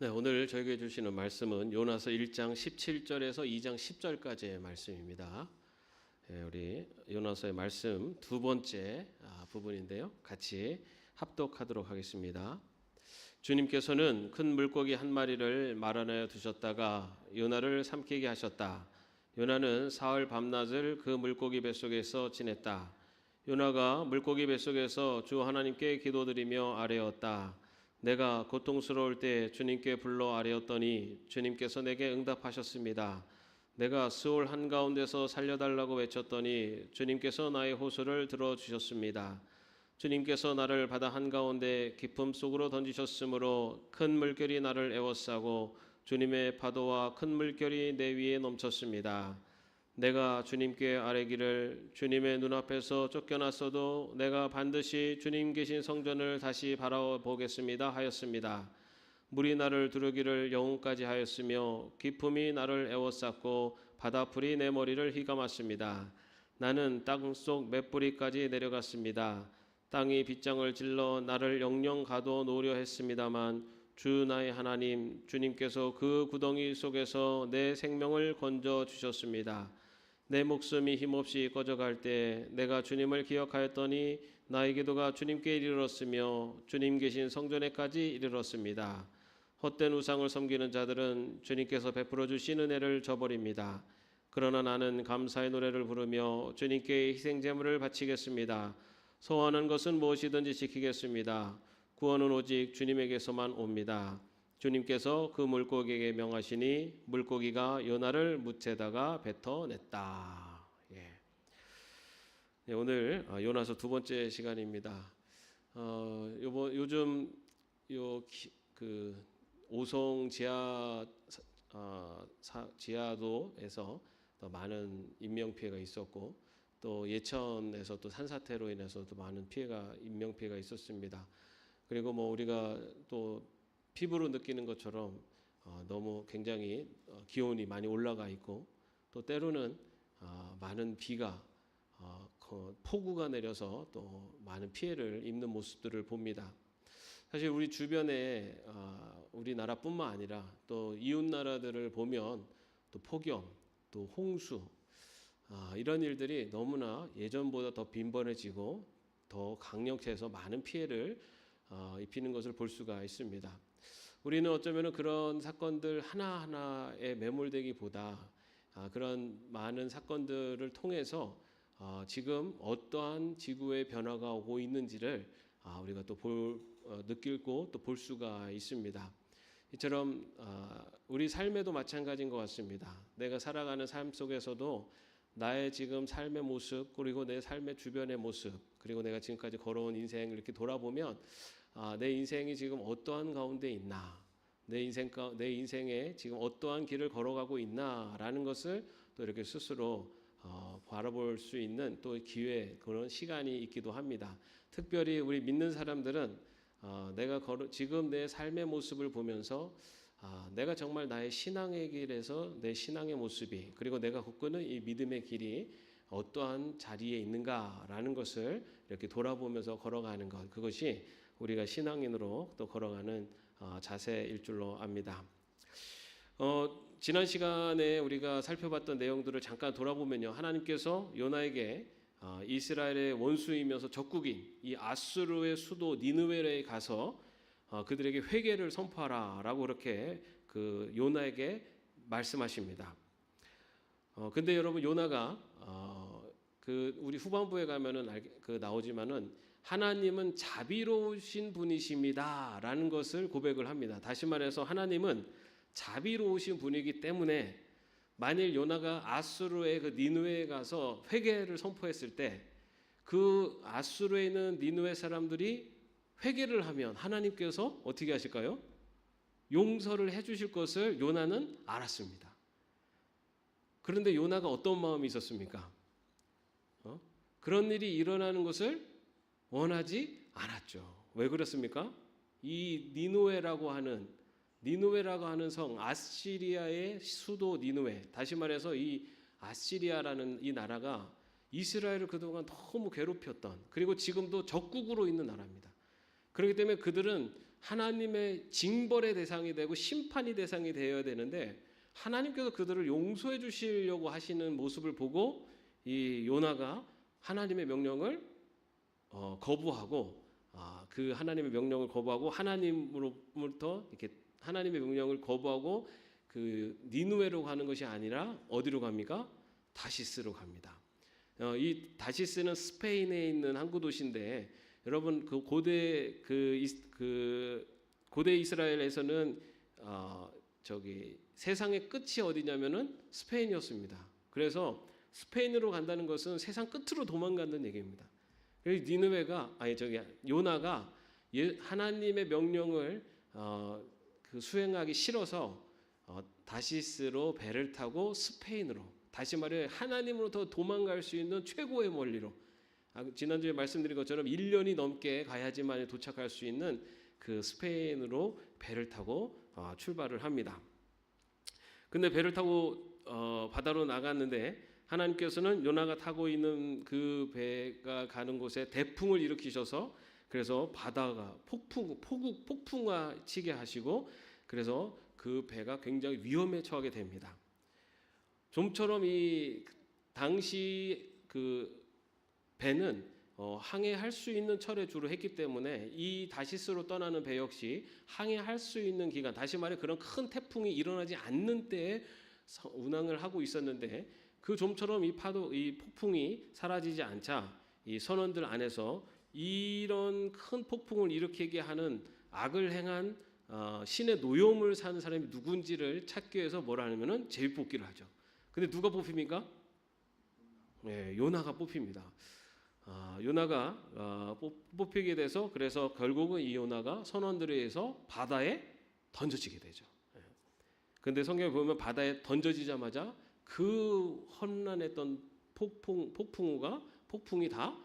네, 오늘 저에게 주시는 말씀은 요나서 1장 17절에서 2장 10절까지의 말씀입니다. 우리 요나서의 말씀 두 번째 부분인데요. 같이 합독하도록 하겠습니다. 주님께서는 큰 물고기 한 마리를 말아내어 두셨다가 요나를 삼키게 하셨다. 요나는 사흘 밤낮을 그 물고기 뱃속에서 지냈다. 요나가 물고기 뱃속에서 주 하나님께 기도드리며 아뢰었다. 내가 고통스러울 때 주님께 불러 아뢰었더니 주님께서 내게 응답하셨습니다. 내가 스올 한가운데서 살려달라고 외쳤더니 주님께서 나의 호소를 들어주셨습니다. 주님께서 나를 바다 한가운데 깊음 속으로 던지셨으므로 큰 물결이 나를 에워싸고 주님의 파도와 큰 물결이 내 위에 넘쳤습니다. 내가 주님께 아뢰기를 주님의 눈앞에서 쫓겨났어도 내가 반드시 주님 계신 성전을 다시 바라보겠습니다 하였습니다. 물이 나를 두르기를 영혼까지 하였으며 기품이 나를 에워쌌고 바다풀이 내 머리를 휘감았습니다. 나는 땅속 맷뿌리까지 내려갔습니다. 땅이 빗장을 질러 나를 영영 가둬놓으려 했습니다만 주 나의 하나님 주님께서 그 구덩이 속에서 내 생명을 건져 주셨습니다. 내 목숨이 힘없이 꺼져갈 때 내가 주님을 기억하였더니 나의 기도가 주님께 이르렀으며 주님 계신 성전에까지 이르렀습니다. 헛된 우상을 섬기는 자들은 주님께서 베풀어 주신 은혜를 저버립니다. 그러나 나는 감사의 노래를 부르며 주님께 희생제물을 바치겠습니다. 소원하는 것은 무엇이든지 지키겠습니다. 구원은 오직 주님에게서만 옵니다. 주님께서 그 물고기에게 명하시니 물고기가 요나를 묻에다가 뱉어냈다. 네, 오늘 요나서 두 번째 시간입니다. 요즘 오송 지하도에서 더 많은 인명 피해가 있었고 또 예천에서 또 산사태로 인해서 또 많은 인명 피해가 있었습니다. 그리고 우리가 또 피부로 느끼는 것처럼 너무 굉장히 기온이 많이 올라가 있고 또 때로는 많은 비가 폭우가 내려서 또 많은 피해를 입는 모습들을 봅니다. 사실 우리 주변에 우리나라뿐만 아니라 또 이웃 나라들을 보면 또 폭염, 또 홍수 이런 일들이 너무나 예전보다 더 빈번해지고 더 강력해서 많은 피해를 입히는 것을 볼 수가 있습니다. 우리는 어쩌면 그런 사건들 하나하나에 매몰되기보다 그런 많은 사건들을 통해서 지금 어떠한 지구의 변화가 오고 있는지를 우리가 또 느끼고 또 볼 수가 있습니다. 이처럼 우리 삶에도 마찬가지인 것 같습니다. 내가 살아가는 삶 속에서도 나의 지금 삶의 모습 그리고 내 삶의 주변의 모습 그리고 내가 지금까지 걸어온 인생을 이렇게 돌아보면 내 인생이 지금 어떠한 가운데 있나 내 인생에 지금 어떠한 길을 걸어가고 있나라는 것을 또 이렇게 스스로 바라볼 수 있는 또 기회 그런 시간이 있기도 합니다. 특별히 우리 믿는 사람들은 내가 지금 내 삶의 모습을 보면서 내가 정말 나의 신앙의 길에서 내 신앙의 모습이 그리고 내가 걷고는 이 믿음의 길이 어떠한 자리에 있는가라는 것을 이렇게 돌아보면서 걸어가는 것 그것이 우리가 신앙인으로 또 걸어가는 자세일 줄로 압니다. 지난 시간에 우리가 살펴봤던 내용들을 잠깐 돌아보면요. 하나님께서 요나에게 이스라엘의 원수이면서 적국인 이 아수르의 수도 니느웨에 가서 그들에게 회개를 선포하라라고 그렇게 요나에게 말씀하십니다. 근데 여러분 요나가 우리 후반부에 가면은 나오지만은 하나님은 자비로우신 분이십니다라는 것을 고백을 합니다. 다시 말해서 하나님은 자비로우신 분이기 때문에 만일 요나가 아수르의 니느웨에 가서 회개를 선포했을 때 그 아수르에 있는 니느웨 사람들이 회개를 하면 하나님께서 어떻게 하실까요? 용서를 해주실 것을 요나는 알았습니다. 그런데 요나가 어떤 마음이 있었습니까? 그런 일이 일어나는 것을 원하지 않았죠. 왜 그렇습니까? 이 니느웨라고 하는 성 아시리아의 수도 니느웨 다시 말해서 이 아시리아라는 이 나라가 이스라엘을 그동안 너무 괴롭혔던 그리고 지금도 적국으로 있는 나라입니다. 그렇기 때문에 그들은 하나님의 징벌의 대상이 되고 심판의 대상이 되어야 되는데 하나님께서 그들을 용서해 주시려고 하시는 모습을 보고 이 요나가 하나님의 명령을 거부하고 그 하나님의 명령을 거부하고 하나님으로부터 이렇게 하나님의 명령을 거부하고 그 니느웨로 가는 것이 아니라 어디로 갑니까? 다시스로 갑니다. 이 다시스는 스페인에 있는 항구 도시인데 여러분 그 고대 이스라엘에서는 저기 세상의 끝이 어디냐면은 스페인이었습니다. 그래서 스페인으로 간다는 것은 세상 끝으로 도망간다는 얘기입니다. 그래서 요나가 하나님의 명령을 그 수행하기 싫어서 다시스로 배를 타고 스페인으로, 다시 말해 하나님으로부터 도망갈 수 있는 최고의 멀리로, 지난주에 말씀드린 것처럼 1년이 넘게 가야지만 도착할 수 있는 그 스페인으로 배를 타고 출발을 합니다. 근데 배를 타고 바다로 나갔는데 하나님께서는 요나가 타고 있는 그 배가 가는 곳에 대풍을 일으키셔서 그래서 바다가 폭풍과 치게 하시고 그래서 그 배가 굉장히 위험에 처하게 됩니다. 좀처럼 이 당시 그 배는 항해할 수 있는 철에 주로 했기 때문에 이 다시스로 떠나는 배 역시 항해할 수 있는 기간, 다시 말해 그런 큰 태풍이 일어나지 않는 때에 운항을 하고 있었는데 그 좀처럼 이 폭풍이 사라지지 않자 이 선원들 안에서 이런 큰 폭풍을 일으키게 하는 악을 행한 신의 노여움을 사는 사람이 누군지를 찾기 위해서 뭐라 하냐면은 제비뽑기를 하죠. 근데 누가 뽑힙니까? 네, 요나가 뽑힙니다. 요나가 뽑히게 돼서 그래서 결국은 이 요나가 선원들에 의해서 바다에 던져지게 되죠. 근데 성경에 보면 바다에 던져지자마자 그 험난했던 폭풍이 다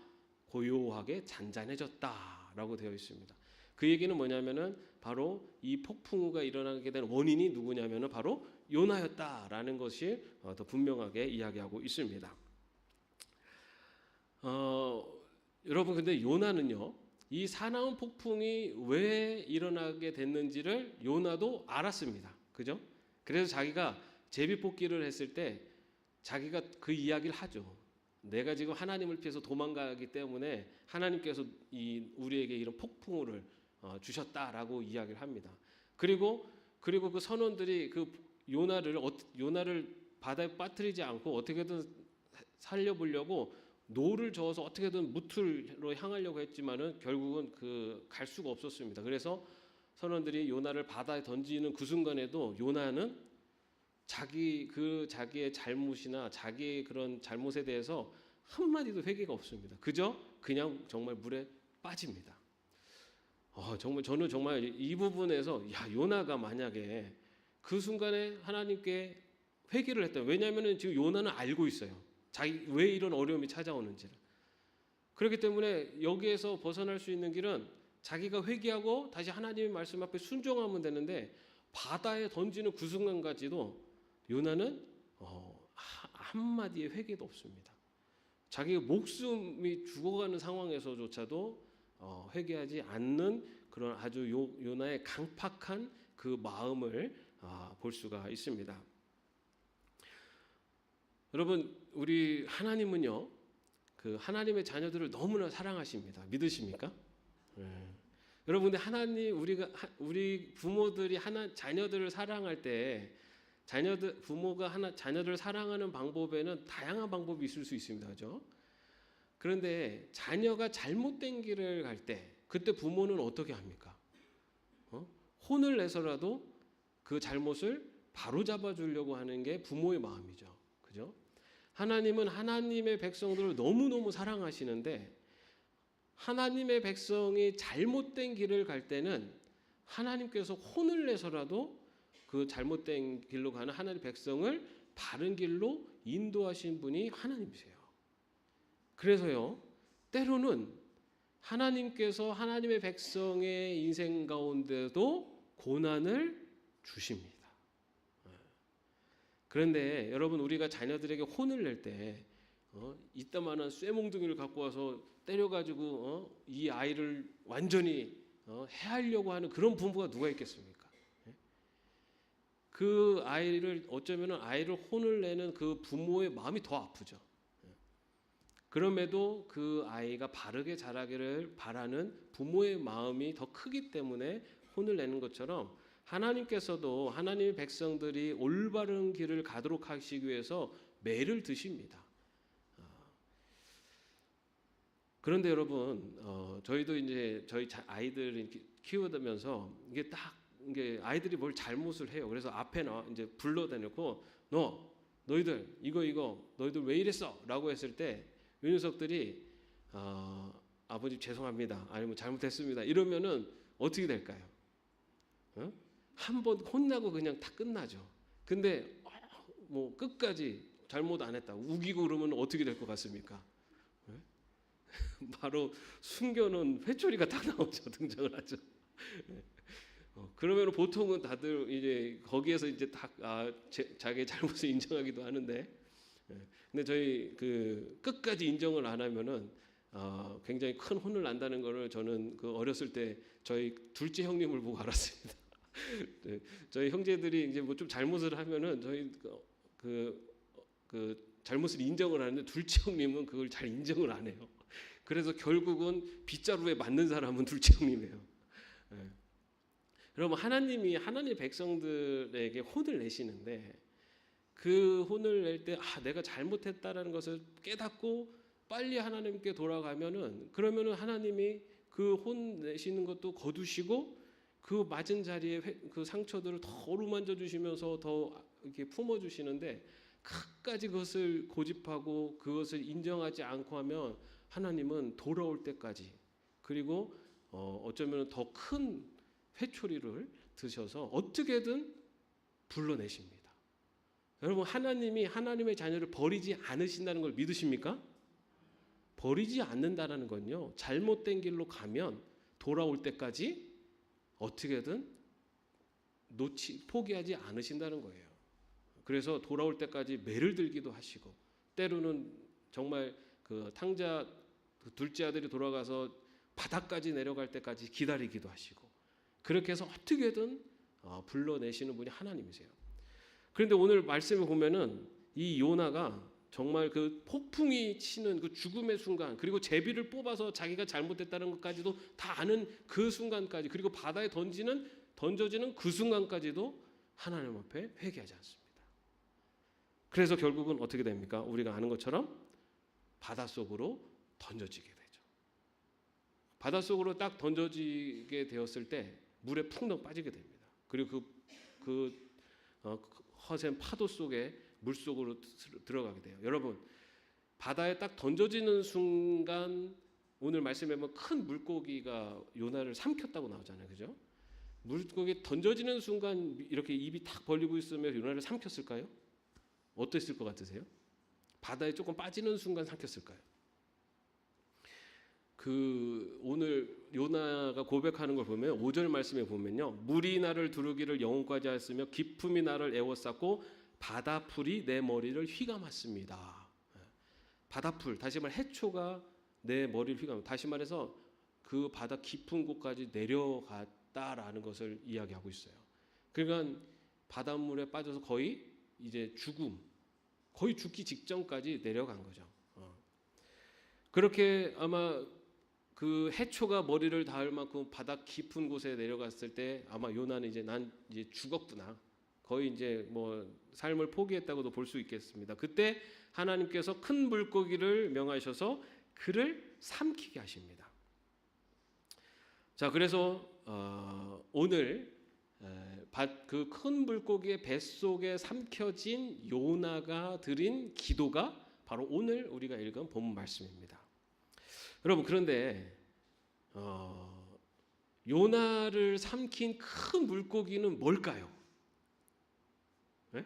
고요하게 잔잔해졌다라고 되어 있습니다. 그 얘기는 뭐냐면은 바로 이 폭풍우가 일어나게 된 원인이 누구냐면은 바로 요나였다라는 것이 더 분명하게 이야기하고 있습니다. 여러분 근데 요나는요 이 사나운 폭풍이 왜 일어나게 됐는지를 요나도 알았습니다. 그죠? 그래서 자기가 제비뽑기를 했을 때 자기가 그 이야기를 하죠. 내가 지금 하나님을 피해서 도망가기 때문에 하나님께서 우리에게 이런 폭풍우를 주셨다라고 이야기를 합니다. 그리고 그 선원들이 그 요나를 바다에 빠뜨리지 않고 어떻게든 살려보려고 노를 저어서 어떻게든 무틀로 향하려고 했지만은 결국은 갈 수가 없었습니다. 그래서 선원들이 요나를 바다에 던지는 그 순간에도 요나는 자기의 잘못이나 자기의 그런 잘못에 대해서 한마디도 회개가 없습니다. 그냥 정말 물에 빠집니다. 저는 정말 이 부분에서 요나가 만약에 그 순간에 하나님께 회개를 했다. 왜냐하면 지금 요나는 알고 있어요. 자기 왜 이런 어려움이 찾아오는지를. 그렇기 때문에 여기에서 벗어날 수 있는 길은 자기가 회개하고 다시 하나님의 말씀 앞에 순종하면 되는데 바다에 던지는 그 순간까지도 요나는 한마디의 회개도 없습니다. 자기의 목숨이 죽어가는 상황에서조차도 회개하지 않는 그런 아주 요나의 강팍한 그 마음을 볼 수가 있습니다. 여러분 우리 하나님은요 그 하나님의 자녀들을 너무나 사랑하십니다. 믿으십니까? 여러분 근데 우리 부모들이 자녀들을 사랑할 때 부모가 자녀들을 사랑하는 방법에는 다양한 방법이 있을 수 있습니다. 그렇죠? 그런데 자녀가 잘못된 길을 갈 때 그때 부모는 어떻게 합니까? 혼을 내서라도 그 잘못을 바로잡아 주려고 하는 게 부모의 마음이죠. 그죠? 하나님은 하나님의 백성들을 너무너무 사랑하시는데 하나님의 백성이 잘못된 길을 갈 때는 하나님께서 혼을 내서라도 그 잘못된 길로 가는 하나님의 백성을 바른 길로 인도하신 분이 하나님이세요. 그래서요 때로는 하나님께서 하나님의 백성의 인생 가운데도 고난을 주십니다. 그런데 여러분 우리가 자녀들에게 혼을 낼 때 이따만한 쇠몽둥이를 갖고 와서 때려가지고 이 아이를 완전히 해하려고 하는 그런 부모가 누가 있겠습니까? 그 아이를 어쩌면 아이를 혼을 내는 그 부모의 마음이 더 아프죠. 그럼에도 그 아이가 바르게 자라기를 바라는 부모의 마음이 더 크기 때문에 혼을 내는 것처럼 하나님께서도 하나님의 백성들이 올바른 길을 가도록 하시기 위해서 매를 드십니다. 그런데 여러분, 저희도 이제 저희 아이들 키우면서 이게 딱 이게 아이들이 뭘 잘못을 해요. 그래서 앞에 이제 불러다놓고 너희들 이거 너희들 왜 이랬어?라고 했을 때 요 녀석들이 아버지 죄송합니다. 아니면 잘못했습니다. 이러면은 어떻게 될까요? 한번 혼나고 그냥 다 끝나죠. 근데 뭐 끝까지 잘못 안 했다 우기고 그러면 어떻게 될 것 같습니까? 바로 숨겨놓은 회초리가 딱 나오죠. 등장을 하죠. 그러면 보통은 다들 이제 거기에서 이제 자기의 잘못을 인정하기도 하는데, 근데 저희 그 끝까지 인정을 안 하면은 굉장히 큰 혼을 난다는 거를 저는 그 어렸을 때 저희 둘째 형님을 보고 알았습니다. 저희 형제들이 이제 뭐 좀 잘못을 하면은 저희 그 잘못을 인정을 하는데 둘째 형님은 그걸 잘 인정을 안 해요. 그래서 결국은 빗자루에 맞는 사람은 둘째 형님이에요. 여러분, 하나님이 하나님의 백성들에게 혼을 내시는데 그 혼을 낼 때 내가 잘못했다라는 것을 깨닫고 빨리 하나님께 돌아가면은 그러면은 하나님이 그 혼 내시는 것도 거두시고 그 맞은 자리에 그 상처들을 더 어루만져 주시면서 더 이렇게 품어 주시는데, 끝까지 그것을 고집하고 그것을 인정하지 않고 하면 하나님은 돌아올 때까지, 그리고 어쩌면 더 큰 회초리를 드셔서 어떻게든 불러내십니다. 여러분, 하나님이 하나님의 자녀를 버리지 않으신다는 걸 믿으십니까? 버리지 않는다는 건요, 잘못된 길로 가면 돌아올 때까지 어떻게든 포기하지 않으신다는 거예요. 그래서 돌아올 때까지 매를 들기도 하시고, 때로는 정말 그 둘째 아들이 돌아가서 바닥까지 내려갈 때까지 기다리기도 하시고, 그렇게 해서 어떻게든 불러내시는 분이 하나님이세요. 그런데 오늘 말씀을 보면은 이 요나가 정말 그 폭풍이 치는 그 죽음의 순간, 그리고 제비를 뽑아서 자기가 잘못했다는 것까지도 다 아는 그 순간까지, 그리고 바다에 던져지는 그 순간까지도 하나님 앞에 회개하지 않습니다. 그래서 결국은 어떻게 됩니까? 우리가 아는 것처럼 바닷속으로 던져지게 되죠. 바닷속으로 딱 던져지게 되었을 때 물에 푹 빠지게 됩니다. 그리고 그 허센 파도 속에 물속으로 들어가게 돼요. 여러분, 바다에 딱 던져지는 순간, 오늘 말씀에 보면 큰 물고기가 요나를 삼켰다고 나오잖아요. 그죠? 물고기 던져지는 순간 이렇게 입이 탁 벌리고 있으면 요나를 삼켰을까요? 어땠을 것 같으세요? 바다에 조금 빠지는 순간 삼켰을까요? 오늘 요나가 고백하는 걸 보면 5절 말씀에 보면요, 물이 나를 두르기를 영혼까지 하였으며 기품이 나를 에워쌌고 바다풀이 내 머리를 휘감았습니다. 바다풀, 다시 말해 해초가 내 머리를 휘감. 다시 말해서 그 바다 깊은 곳까지 내려갔다라는 것을 이야기하고 있어요. 그러니까 바닷물에 빠져서 거의 이제 거의 죽기 직전까지 내려간 거죠. 그렇게 아마 그 해초가 머리를 닿을 만큼 바다 깊은 곳에 내려갔을 때 아마 요나는 난 이제 죽었구나, 거의 이제 뭐 삶을 포기했다고도 볼 수 있겠습니다. 그때 하나님께서 큰 물고기를 명하셔서 그를 삼키게 하십니다. 자, 그래서 오늘 그 큰 물고기의 뱃속에 삼켜진 요나가 드린 기도가 바로 오늘 우리가 읽은 본문 말씀입니다. 여러분, 그런데 요나를 삼킨 큰 물고기는 뭘까요? 네?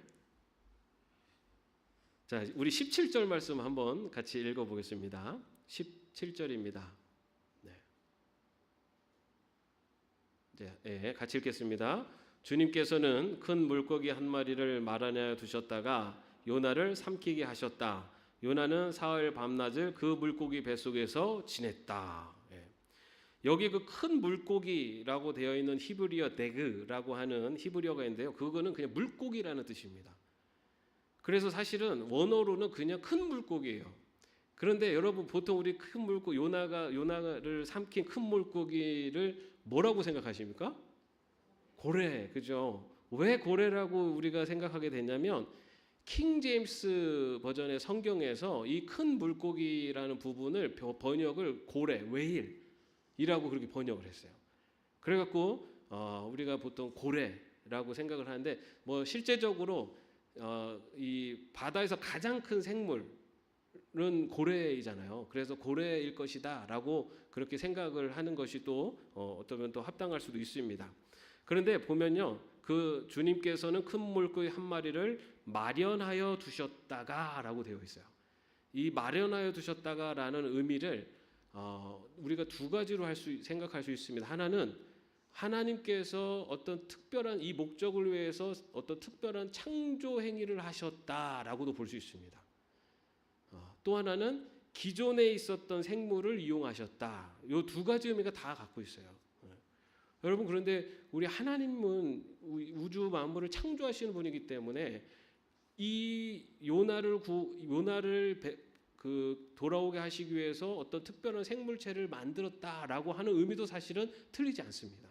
자, 우리 17절 말씀 한번 같이 읽어보겠습니다. 17절입니다. 네, 같이 읽겠습니다. 주님께서는 큰 물고기 한 마리를 말 안에 두셨다가 요나를 삼키게 하셨다. 요나는 사흘 밤낮을 그 물고기 뱃속에서 지냈다. 여기 그 큰 물고기라고 되어 있는 히브리어 데그라고 하는 히브리어가 있는데요. 그거는 그냥 물고기라는 뜻입니다. 그래서 사실은 원어로는 그냥 큰 물고기예요. 그런데 여러분 보통 우리 큰 물고기 요나를 삼킨 큰 물고기를 뭐라고 생각하십니까? 고래, 그죠? 왜 고래라고 우리가 생각하게 되냐면 킹 제임스 버전의 성경에서 이 큰 물고기라는 부분을 번역을 고래, 웨일이라고 그렇게 번역을 했어요. 그래갖고 우리가 보통 고래라고 생각을 하는데 뭐 실제적으로 이 바다에서 가장 큰 생물은 고래이잖아요. 그래서 고래일 것이다라고 그렇게 생각을 하는 것이 또 어쩌면 또 합당할 수도 있습니다. 그런데 보면요, 그 주님께서는 큰 물고기 한 마리를 마련하여 두셨다가라고 되어 있어요. 이 마련하여 두셨다가라는 의미를 우리가 두 가지로 생각할 수 있습니다. 하나는 하나님께서 어떤 특별한 이 목적을 위해서 어떤 특별한 창조 행위를 하셨다라고도 볼 수 있습니다. 또 하나는 기존에 있었던 생물을 이용하셨다. 이 두 가지 의미가 다 갖고 있어요. 여러분, 그런데 우리 하나님은 우주 만물을 창조하시는 분이기 때문에 이 요나를 돌아오게 하시기 위해서 어떤 특별한 생물체를 만들었다라고 하는 의미도 사실은 틀리지 않습니다.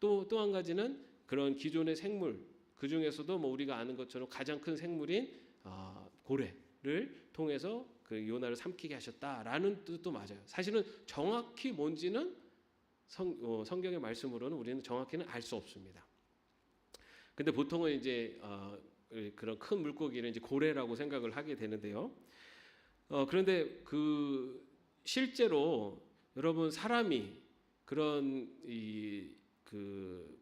또 한 가지는 그런 기존의 생물, 그 중에서도 뭐 우리가 아는 것처럼 가장 큰 생물인 고래를 통해서 그 요나를 삼키게 하셨다라는 뜻도 맞아요. 사실은 정확히 뭔지는 성경의 말씀으로는 우리는 정확히는 알 수 없습니다. 근데 보통은 이제 그런 큰 물고기를 이제 고래라고 생각을 하게 되는데요. 그런데 그 실제로 여러분 사람이 그런 그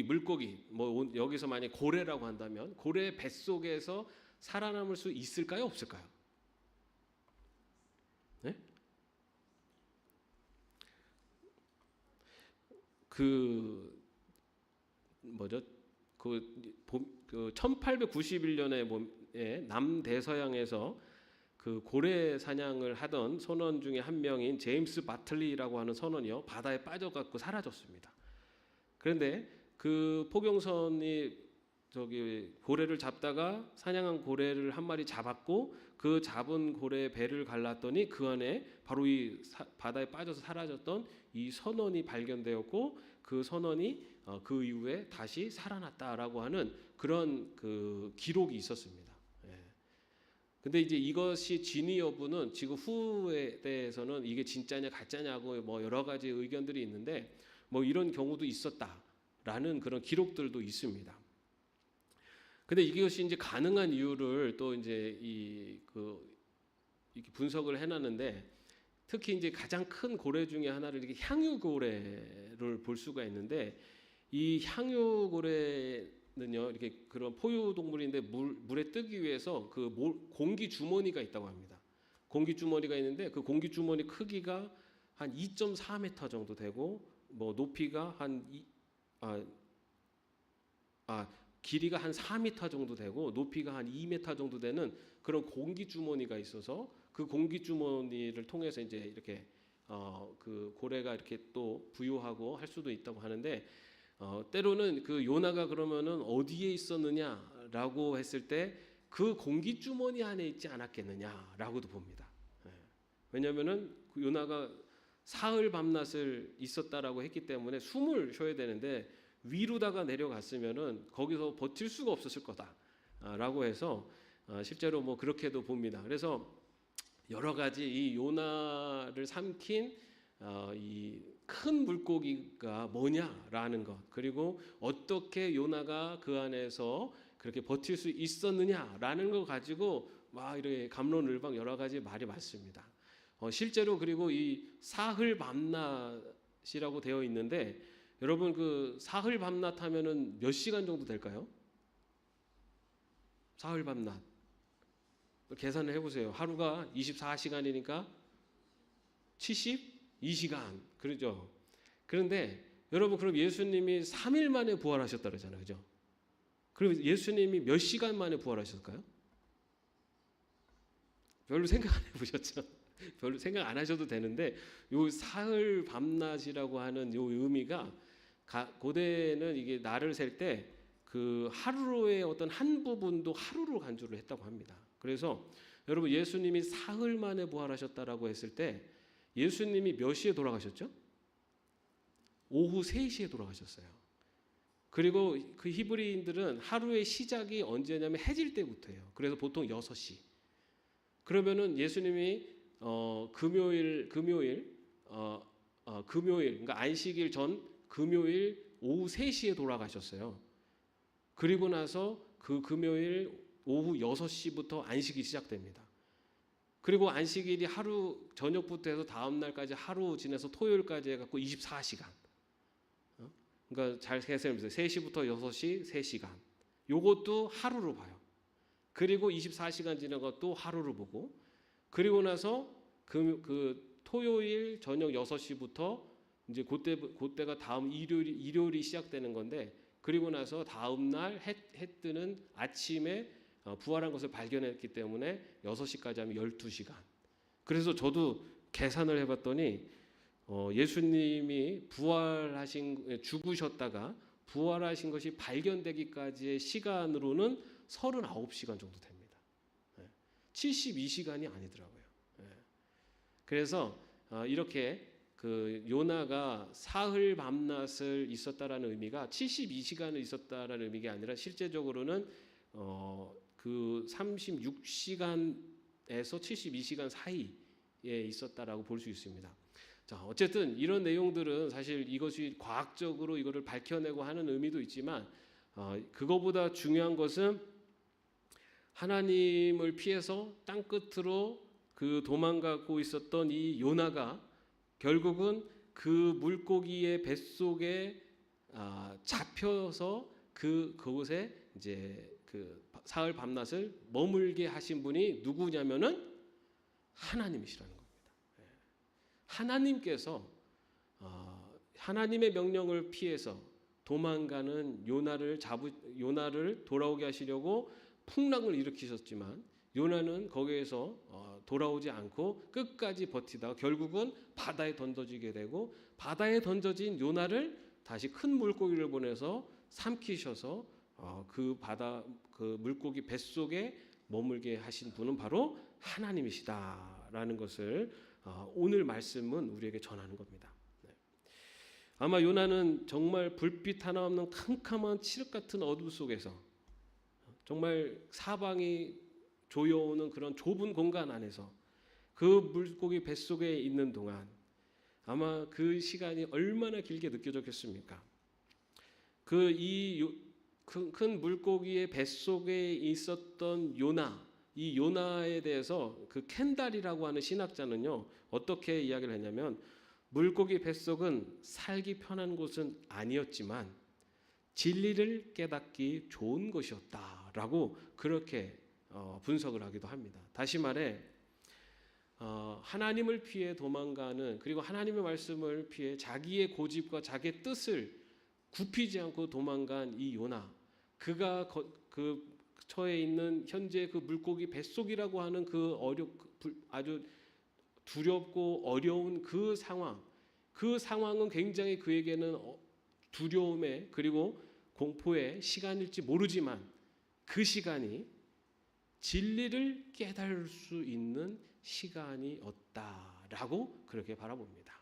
물고기 뭐 여기서 만약 고래라고 한다면 고래 뱃속에서 살아남을 수 있을까요, 없을까요? 네? 그 1891년에 남대서양에서 그 고래 사냥을 하던 선원 중에 한 명인 제임스 바틀리라고 하는 선원이요, 바다에 빠져갖고 사라졌습니다. 그런데 그 포경선이 고래를 잡다가 사냥한 고래를 한 마리 잡았고 그 잡은 고래의 배를 갈랐더니 그 안에 바로 이 바다에 빠져서 사라졌던 이 선원이 발견되었고 그 선원이 그 이후에 다시 살아났다라고 하는 그런 그 기록이 있었습니다. 근데 이제 이것이 진위 여부는 지금 후에 대해서는 이게 진짜냐 가짜냐고 뭐 여러 가지 의견들이 있는데 뭐 이런 경우도 있었다라는 그런 기록들도 있습니다. 근데 이것이 이제 가능한 이유를 또 이제 이렇게 분석을 해놨는데 특히 이제 가장 큰 고래 중에 하나를 이렇게 향유고래를 볼 수가 있는데 이 향유고래는요 이렇게 그런 포유 동물인데 물에 뜨기 위해서 그 공기 주머니가 있다고 합니다. 공기 주머니가 있는데 그 공기 주머니 크기가 한 2.4m 정도 되고 뭐 높이가 길이가 한 4m 정도 되고 높이가 한 2m 정도 되는 그런 공기 주머니가 있어서 그 공기 주머니를 통해서 이제 이렇게 그 고래가 이렇게 또 부유하고 할 수도 있다고 하는데 때로는 그 요나가 그러면은 어디에 있었느냐라고 했을 때 그 공기 주머니 안에 있지 않았겠느냐라고도 봅니다. 왜냐하면은 그 요나가 사흘 밤낮을 있었다라고 했기 때문에 숨을 쉬어야 되는데 위로다가 내려갔으면은 거기서 버틸 수가 없었을 거다라고 해서 실제로 뭐 그렇게도 봅니다. 그래서 여러 가지 이 요나를 삼킨 이 큰 물고기가 뭐냐라는 것, 그리고 어떻게 요나가 그 안에서 그렇게 버틸 수 있었느냐라는 거 가지고 막 이렇게 갑론을박 여러 가지 말이 많습니다. 실제로 그리고 이 사흘 밤낮이라고 되어 있는데 여러분 그 사흘 밤낮 하면은 몇 시간 정도 될까요? 사흘 밤낮 계산을 해보세요. 하루가 24시간이니까 72시간 그러죠. 그런데 여러분 그럼 예수님이 3일 만에 부활하셨다 그러잖아요, 그죠? 그럼 예수님이 몇 시간 만에 부활하셨을까요? 별로 생각 안 해보셨죠? 별로 생각 안 하셔도 되는데 요 사흘 밤낮이라고 하는 요 의미가 고대는 이게 날을 셀 때 그 하루의 어떤 한 부분도 하루로 간주를 했다고 합니다. 그래서 여러분 예수님이 사흘 만에 부활하셨다라고 했을 때 예수님이 몇 시에 돌아가셨죠? 오후 3시에 돌아가셨어요. 그리고 그 히브리인들은 하루의 시작이 언제냐면 해질 때부터예요. 그래서 보통 6시. 그러면은 예수님이 금요일 그러니까 안식일 전 금요일 오후 3시에 돌아가셨어요. 그리고 나서 그 금요일 오후 6시부터 안식이 시작됩니다. 그리고 안식일이 하루 저녁부터 해서 다음 날까지 하루 지내서 토요일까지 해갖고 24시간. 그러니까 잘 생각해보세요. 3시부터 6시 3시간. 요것도 하루로 봐요. 그리고 24시간 지난 것도 하루로 보고, 그리고 나서 그 토요일 저녁 6시부터 이제 그때가 다음 일요일이 시작되는 건데, 그리고 나서 다음 날 해 뜨는 아침에 부활한 것을 발견했기 때문에 6시까지 하면 12시간. 그래서 저도 계산을 해봤더니 예수님이 죽으셨다가 부활하신 것이 발견되기까지의 시간으로는 39시간 정도 됩니다. 72시간이 아니더라고요. 그래서 이렇게 그 요나가 사흘 밤낮을 있었다라는 의미가 72시간을 있었다라는 의미가 아니라 실제적으로는 그 36시간에서 72시간 사이에 있었다라고 볼 수 있습니다. 자, 어쨌든 이런 내용들은 사실 이것이 과학적으로 이거를 밝혀내고 하는 의미도 있지만 그거보다 중요한 것은 하나님을 피해서 땅 끝으로 그 도망가고 있었던 이 요나가 결국은 그 물고기의 뱃속에 잡혀서 그곳에 이제 그 사흘 밤낮을 머물게 하신 분이 누구냐면은 하나님이시라는 겁니다. 하나님께서 하나님의 명령을 피해서 도망가는 요나를 돌아오게 하시려고 풍랑을 일으키셨지만 요나는 거기에서 돌아오지 않고 끝까지 버티다가 결국은 바다에 던져지게 되고, 바다에 던져진 요나를 다시 큰 물고기를 보내서 삼키셔서 그 물고기 뱃속에 머물게 하신 분은 바로 하나님이시다라는 것을 오늘 말씀은 우리에게 전하는 겁니다. 아마 요나는 정말 불빛 하나 없는 캄캄한 칠흑 같은 어둠 속에서 정말 사방이 조여오는 그런 좁은 공간 안에서 그 물고기 뱃속에 있는 동안 아마 그 시간이 얼마나 길게 느껴졌겠습니까? 큰 물고기의 뱃속에 있었던 이 요나에 대해서 그 켄달이라고 하는 신학자는요, 어떻게 이야기를 했냐면, 물고기 뱃속은 살기 편한 곳은 아니었지만 진리를 깨닫기 좋은 곳이었다라고 그렇게 분석을 하기도 합니다. 다시 말해 하나님을 피해 도망가는, 그리고 하나님의 말씀을 피해 자기의 고집과 자기의 뜻을 굽히지 않고 도망간 이 요나, 그가 그 처해 있는 현재 그 물고기 뱃속이라고 하는 아주 두렵고 어려운 그 상황은 굉장히 그에게는 두려움에 그리고 공포의 시간일지 모르지만 그 시간이 진리를 깨달을 수 있는 시간이었다라고 그렇게 바라봅니다.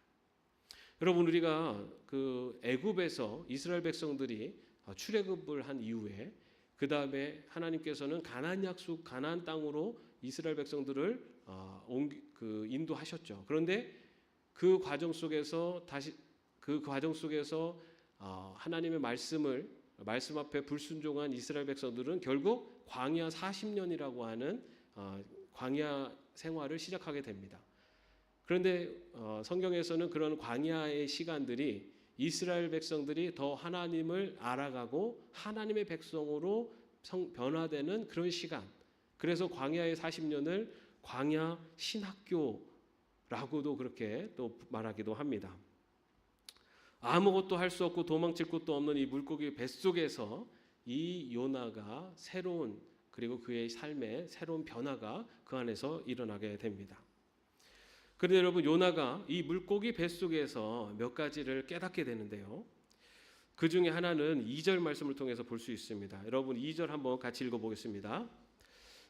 여러분, 우리가 그 애굽에서 이스라엘 백성들이 출애굽을 한 이후에 그 다음에 하나님께서는 가나안 땅으로 이스라엘 백성들을 인도하셨죠. 그런데 그 과정 속에서 하나님의 말씀 앞에 불순종한 이스라엘 백성들은 결국 광야 40년이라고 하는 광야 생활을 시작하게 됩니다. 그런데 성경에서는 그런 광야의 시간들이 이스라엘 백성들이 더 하나님을 알아가고 하나님의 백성으로 변화되는 그런 시간, 그래서 광야의 40년을 광야 신학교라고도 그렇게 또 말하기도 합니다. 아무것도 할 수 없고 도망칠 곳도 없는 이 물고기 뱃속에서 이 요나가 그리고 그의 삶의 새로운 변화가 그 안에서 일어나게 됩니다. 그런데 여러분, 요나가 이 물고기 뱃속에서 몇 가지를 깨닫게 되는데요. 그 중에 하나는 2절 말씀을 통해서 볼 수 있습니다. 여러분, 2절 한번 같이 읽어보겠습니다.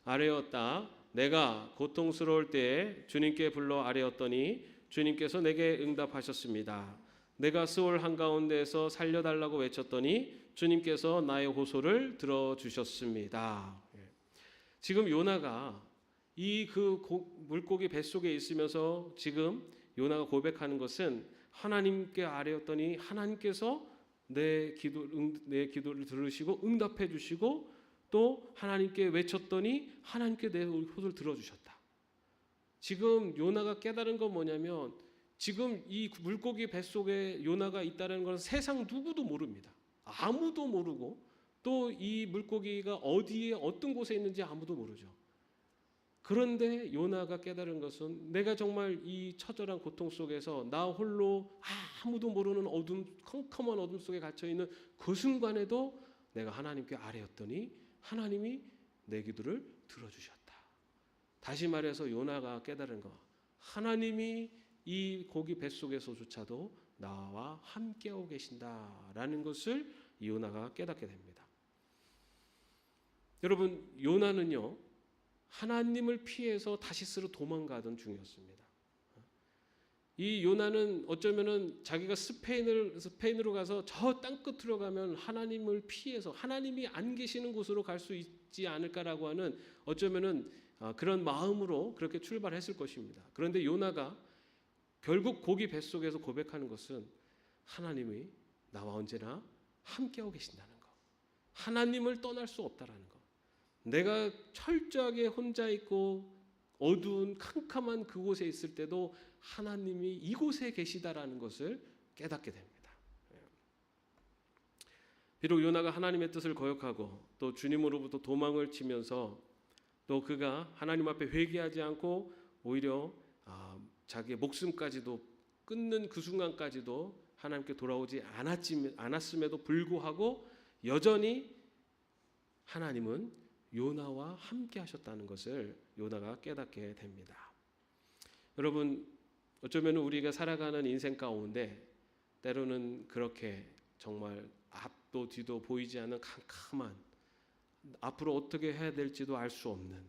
아뢰었다. 내가 고통스러울 때에 주님께 불러 아뢰었더니 주님께서 내게 응답하셨습니다. 내가 스올 한가운데에서 살려달라고 외쳤더니 주님께서 나의 호소를 들어주셨습니다. 지금 요나가 이 물고기 뱃속에 있으면서 지금 요나가 고백하는 것은 하나님께 아뢰었더니 하나님께서 내 기도를 들으시고 응답해 주시고 또 하나님께 외쳤더니 하나님께 내 호소를 들어주셨다. 지금 요나가 깨달은 건 뭐냐면 지금 이 물고기 뱃속에 요나가 있다는 건 세상 누구도 모릅니다. 아무도 모르고 또 이 물고기가 어디에 어떤 곳에 있는지 아무도 모르죠. 그런데 요나가 깨달은 것은 내가 정말 이 처절한 고통 속에서 나 홀로 아무도 모르는 어둠, 컴컴한 어둠 속에 갇혀있는 그 순간에도 내가 하나님께 아뢰었더니 하나님이 내 기도를 들어주셨다. 다시 말해서 요나가 깨달은 것, 하나님이 이 고기 뱃속에서조차도 나와 함께하고 계신다라는 것을 요나가 깨닫게 됩니다. 여러분, 요나는요 하나님을 피해서 다시스로 도망가던 중이었습니다. 이 요나는 어쩌면은 자기가 스페인으로 가서 저 땅끝으로 가면 하나님을 피해서 하나님이 안 계시는 곳으로 갈 수 있지 않을까라고 하는 어쩌면은 그런 마음으로 그렇게 출발했을 것입니다. 그런데 요나가 결국 고기 뱃속에서 고백하는 것은 하나님이 나와 언제나 함께하고 계신다는 것, 하나님을 떠날 수 없다라는 것, 내가 철저하게 혼자 있고 어두운 캄캄한 그곳에 있을 때도 하나님이 이곳에 계시다라는 것을 깨닫게 됩니다. 비록 요나가 하나님의 뜻을 거역하고 또 주님으로부터 도망을 치면서 또 그가 하나님 앞에 회개하지 않고 오히려 자기의 목숨까지도 끊는 그 순간까지도 하나님께 돌아오지 않았음에도 불구하고 여전히 하나님은 요나와 함께 하셨다는 것을 요나가 깨닫게 됩니다. 여러분, 어쩌면 우리가 살아가는 인생 가운데 때로는 그렇게 정말 앞도 뒤도 보이지 않는 캄캄한, 앞으로 어떻게 해야 될지도 알 수 없는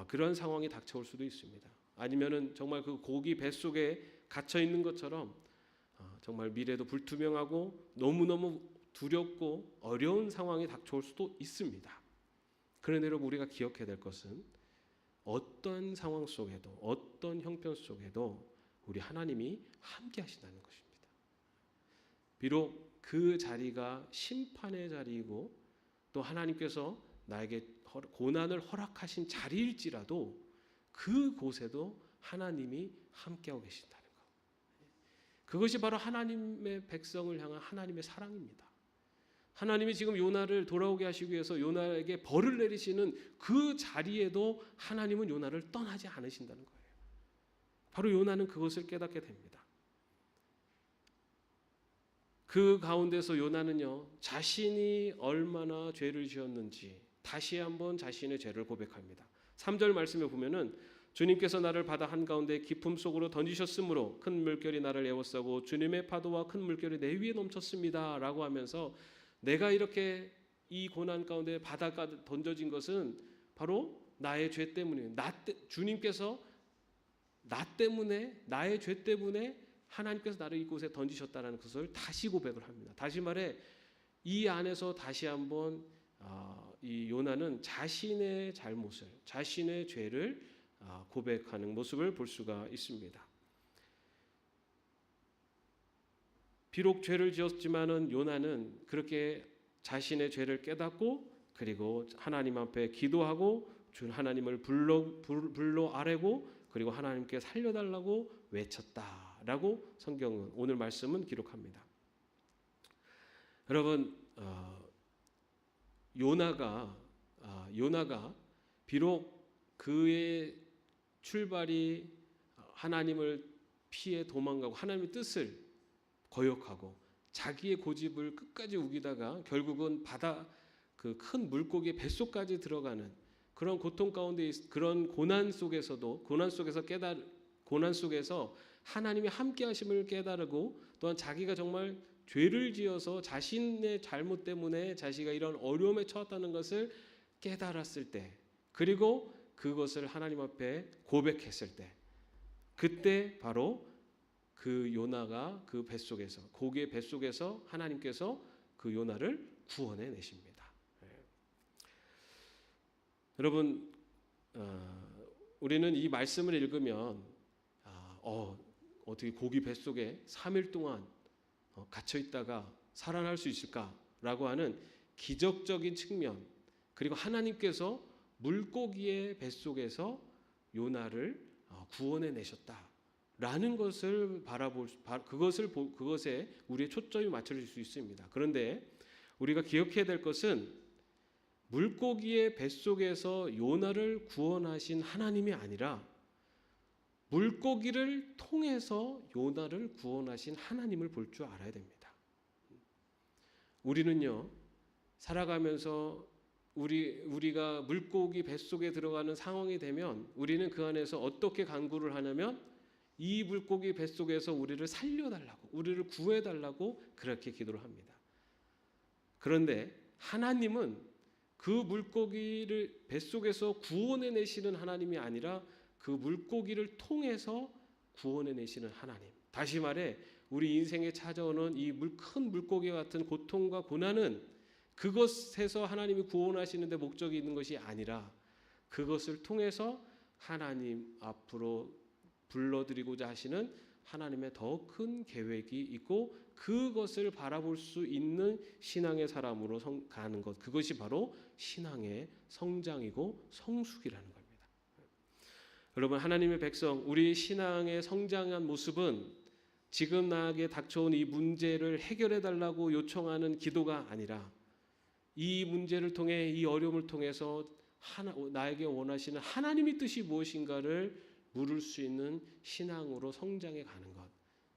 그런 상황이 닥쳐올 수도 있습니다. 아니면은 정말 그 고기 뱃속에 갇혀 있는 것처럼 정말 미래도 불투명하고 너무너무 두렵고 어려운 상황이 닥쳐올 수도 있습니다. 그런데 여러분, 우리가 기억해야 될 것은 어떤 상황 속에도 어떤 형편 속에도 우리 하나님이 함께 하신다는 것입니다. 비록 그 자리가 심판의 자리이고 또 하나님께서 나에게 고난을 허락하신 자리일지라도 그곳에도 하나님이 함께하고 계신다는 것, 그것이 바로 하나님의 백성을 향한 하나님의 사랑입니다. 하나님이 지금 요나를 돌아오게 하시기 위해서 요나에게 벌을 내리시는 그 자리에도 하나님은 요나를 떠나지 않으신다는 거예요. 바로 요나는 그것을 깨닫게 됩니다. 그 가운데서 요나는요 자신이 얼마나 죄를 지었는지 다시 한번 자신의 죄를 고백합니다. 3절 말씀에 보면은 주님께서 나를 바다 한가운데 깊음 속으로 던지셨으므로 큰 물결이 나를 에워싸고 주님의 파도와 큰 물결이 내 위에 넘쳤습니다 라고 하면서 내가 이렇게 이 고난 가운데 바다가 던져진 것은 바로 나의 죄 때문이에요. 주님께서 나 때문에, 나의 죄 때문에 하나님께서 나를 이곳에 던지셨다는 것을 다시 고백을 합니다. 다시 말해 이 안에서 다시 한번 이 요나는 자신의 잘못을, 자신의 죄를 고백하는 모습을 볼 수가 있습니다. 비록 죄를 지었지만은 요나는 그렇게 자신의 죄를 깨닫고 그리고 하나님 앞에 기도하고 하나님을 불러 아뢰고 그리고 하나님께 살려달라고 외쳤다라고 성경은 오늘 말씀은 기록합니다. 여러분, 요나가 비록 그의 출발이 하나님을 피해 도망가고 하나님의 뜻을 거역하고 자기의 고집을 끝까지 우기다가 결국은 바다 그 큰 물고기의 뱃속까지 들어가는 그런 고통 가운데 그런 고난 속에서 고난 속에서 하나님의 함께 하심을 깨달고 또한 자기가 정말 죄를 지어서 자신의 잘못 때문에 자기가 이런 어려움에 처했다는 것을 깨달았을 때, 그리고 그것을 하나님 앞에 고백했을 때, 그때 바로 그 요나가 그 뱃속에서, 고기의 뱃속에서 하나님께서 그 요나를 구원해 내십니다. 여러분, 우리는 이 말씀을 읽으면 어떻게 고기 뱃속에 3일 동안 갇혀 있다가 살아날 수 있을까라고 하는 기적적인 측면, 그리고 하나님께서 물고기의 뱃속에서 요나를 구원해 내셨다라는 것을 그것에 우리의 초점이 맞춰질 수 있습니다. 그런데 우리가 기억해야 될 것은 물고기의 뱃속에서 요나를 구원하신 하나님이 아니라 물고기를 통해서 요나를 구원하신 하나님을 볼 줄 알아야 됩니다. 우리는요, 살아가면서 우리가 물고기 뱃속에 들어가는 상황이 되면 우리는 그 안에서 어떻게 간구를 하냐면 이 물고기 뱃속에서 우리를 살려달라고, 우리를 구해달라고 그렇게 기도를 합니다. 그런데 하나님은 그 물고기를 뱃속에서 구원해 내시는 하나님이 아니라 그 물고기를 통해서 구원해 내시는 하나님. 다시 말해 우리 인생에 찾아오는 이 큰 물고기 같은 고통과 고난은 그것에서 하나님이 구원하시는 데 목적이 있는 것이 아니라 그것을 통해서 하나님 앞으로 불러드리고자 하시는 하나님의 더 큰 계획이 있고 그것을 바라볼 수 있는 신앙의 사람으로 가는 것, 그것이 바로 신앙의 성장이고 성숙이라는 겁니다. 여러분, 하나님의 백성, 우리 신앙의 성장한 모습은 지금 나에게 닥쳐온 이 문제를 해결해 달라고 요청하는 기도가 아니라 이 문제를 통해, 이 어려움을 통해서 나에게 원하시는 하나님의 뜻이 무엇인가를 물을 수 있는 신앙으로 성장해 가는 것,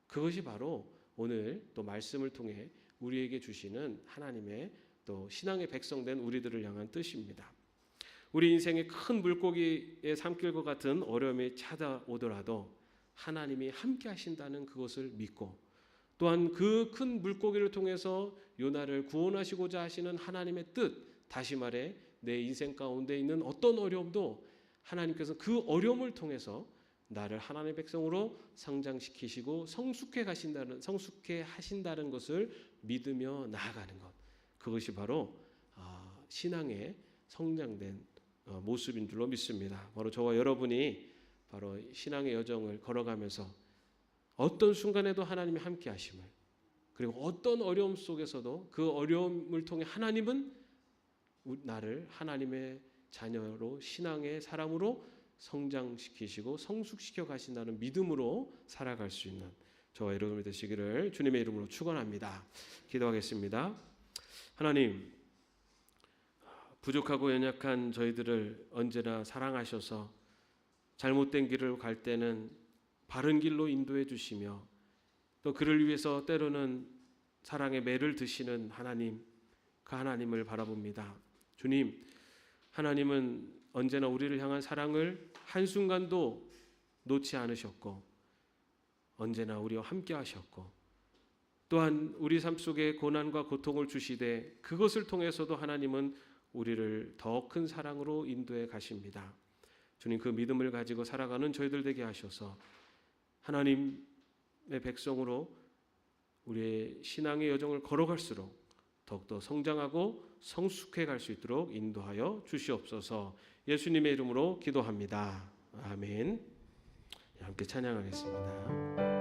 그것이 바로 오늘 또 말씀을 통해 우리에게 주시는 하나님의 또 신앙의 백성된 우리들을 향한 뜻입니다. 우리 인생의 큰 물고기에 삼킬 것 같은 어려움이 찾아오더라도 하나님이 함께 하신다는 그것을 믿고, 또한 그 큰 물고기를 통해서 요나를 구원하시고자 하시는 하나님의 뜻, 다시 말해 내 인생 가운데 있는 어떤 어려움도 하나님께서 그 어려움을 통해서 나를 하나님의 백성으로 성장시키시고 성숙해 하신다는 것을 믿으며 나아가는 것, 그것이 바로 신앙의 성장된 모습인 줄로 믿습니다. 바로 저와 여러분이 바로 신앙의 여정을 걸어가면서 어떤 순간에도 하나님이 함께 하심을, 그리고 어떤 어려움 속에서도 그 어려움을 통해 하나님은 나를 하나님의 자녀로, 신앙의 사람으로 성장시키시고 성숙시켜 가신다는 믿음으로 살아갈 수 있는 저와 여러분이 되시기를 주님의 이름으로 축원합니다. 기도하겠습니다. 하나님, 부족하고 연약한 저희들을 언제나 사랑하셔서 잘못된 길을 갈 때는 바른 길로 인도해 주시며, 또 그를 위해서 때로는 사랑의 매를 드시는 하나님, 그 하나님을 바라봅니다. 주님, 하나님은 언제나 우리를 향한 사랑을 한순간도 놓지 않으셨고 언제나 우리와 함께 하셨고, 또한 우리 삶 속에 고난과 고통을 주시되 그것을 통해서도 하나님은 우리를 더 큰 사랑으로 인도해 가십니다. 주님, 그 믿음을 가지고 살아가는 저희들 되게 하셔서 하나님의 백성으로 우리의 신앙의 여정을 걸어갈수록 더욱더 성장하고 성숙해 갈 수 있도록 인도하여 주시옵소서. 예수님의 이름으로 기도합니다. 아멘. 함께 찬양하겠습니다.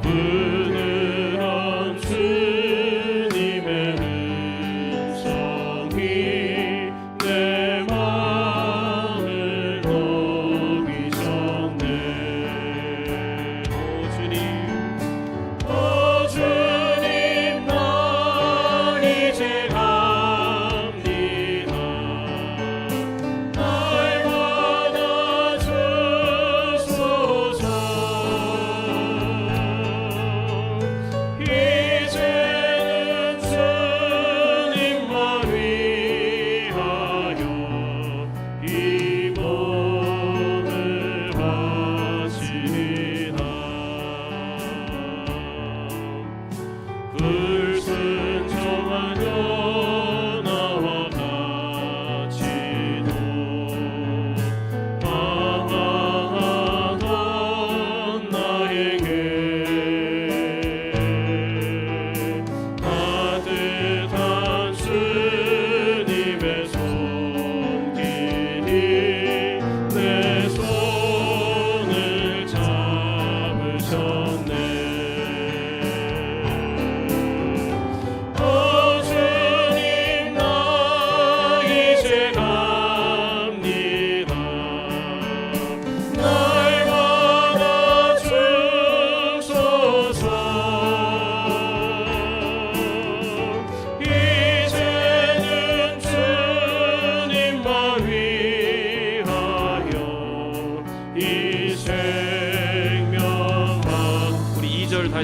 부는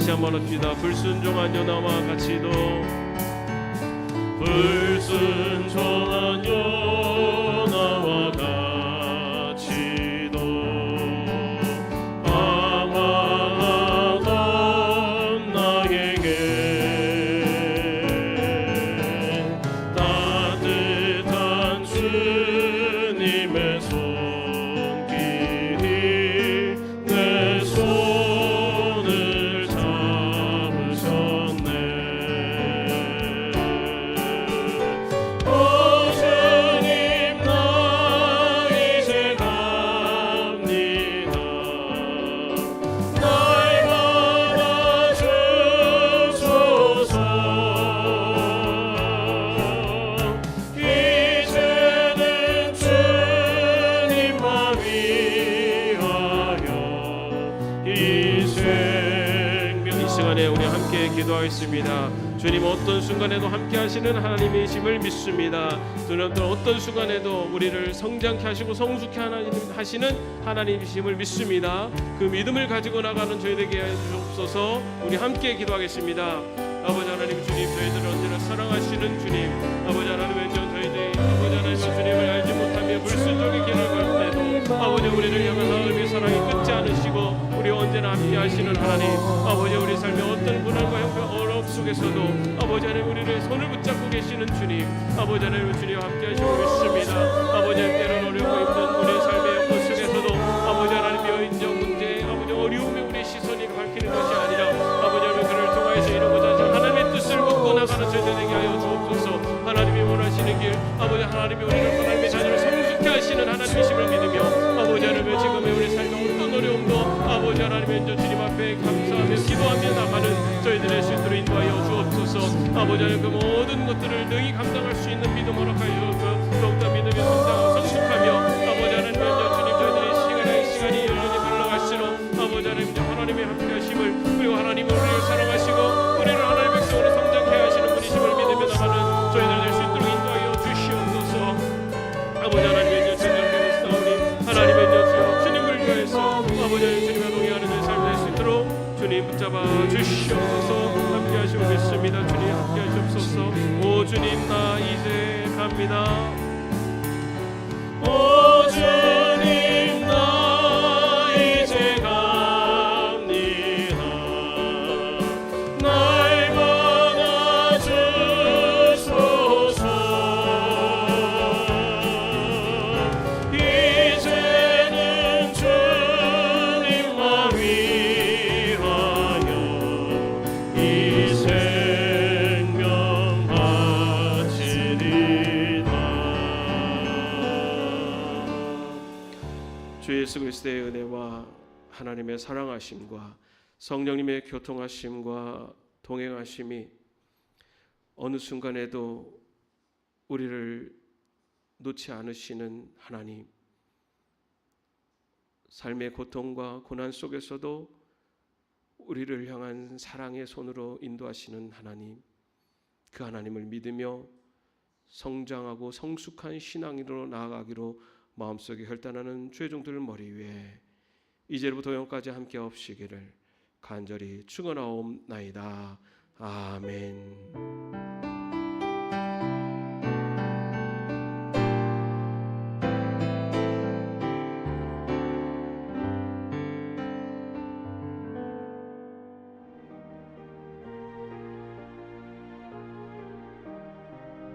다시 한번 합니다. 불순종한 요나와 같이도 불순종한 요나와 같이도 방황하던 나에게 따뜻한 주님의 손길이 내 손을 잡으셨네. 오 주님 나 이제 갑니다. 날 받아주소서. 이제는 주님만 위하여 이 생명. 이 시간에 우리 함께 기도하겠습니다. 주님 어떤 순간에도 함께 하시는 하나님이심을 믿습니다. 주님 어떤 순간에도 우리를 성장케 하시고 성숙케 하시는 하나님이심을 믿습니다. 그 믿음을 가지고 나가는 저희에게 주옵소서. 우리 함께 기도하겠습니다. 아버지 하나님, 주님 저희들을 언제나 사랑하시는 주님, 아버지 하나님, 왼전 저희들이 아버지 하나님 주님을 알지 못하며 불순종의 길을 갈 때도 아버지 우리를 향한 하나님의 사랑이 끊지 않으시고 우리 언제나 함께 하시는 하나님, 아버지 우리 삶의 어떤 고난과 형편 어려움 속에서도 아버지 하나님 우리를 손을 붙잡고 계시는 주님, 아버지 하나님 주님 함께 하시고 있습니다. 아버지 하나님 때론 어려움과 힘든 우리 삶의 형편 속에서도 아버지 하나님 여인적 문제, 아버지 어려움에 우리 시선이 밝히는 것이 아니라 아버지 하나님 그를 통하여서 이루고자 하신 하나님의 뜻을 묻고 나가는 저희들에게 하여 주옵소서. 하나님이 원하시는 길, 아버지 하나님이 우리를 하나님의 자녀를 성숙케 하시는 하나님이심을 믿으며 아버지 하나님의 지금의 우리 삶의 어떤 어려움도 아버지 하나님의 주님 앞에 감사하며 기도하며 나가는 저희들의 수 있도록 인도하여 주옵소서. 아버지 하나님 그 모든 것들을 능히 감당할 수 있는 믿음 허락하여 주옵소서. 더욱더 믿음이 성장하고 성숙하며 아버지 하나님의 주님 저희들의 시간이 여전히 흘러갈수록 아버지 하나님의 함께 하심을, 그리고 하나님은 우리를 사랑하시고 우리를 하나님의 백성으로 성장케 하시는 분이심을 믿으며 나가는 저희들 될 수 있도록 인도하여 주시옵소서. 아버지 하나님의 주님을 싸우니 하나님의 주님을 위하여서 아버지 주님과 동행하는 삶이 될 수 있도록 주님 붙잡아 주시옵소서. 함께 하시고 있습니다. 주님 함께 하시옵소서. 오 주님 나 이제 갑니다. 오 주님 나 이제 갑니다. 날 받아주소서. 이제는 주님만 위하여 이 생명 바치리다. 주 예수 그리스도의 은혜와 하나님의 사랑하심과 성령님의 교통하심과 동행하심이 어느 순간에도 우리를 놓지 않으시는 하나님, 삶의 고통과 고난 속에서도 우리를 향한 사랑의 손으로 인도하시는 하나님, 그 하나님을 믿으며 성장하고 성숙한 신앙으로 나아가기로 마음속에 결단하는 죄종들 머리 위에 이제부터 영까지 함께 없으시기를 간절히 축원하옵나이다. 아멘.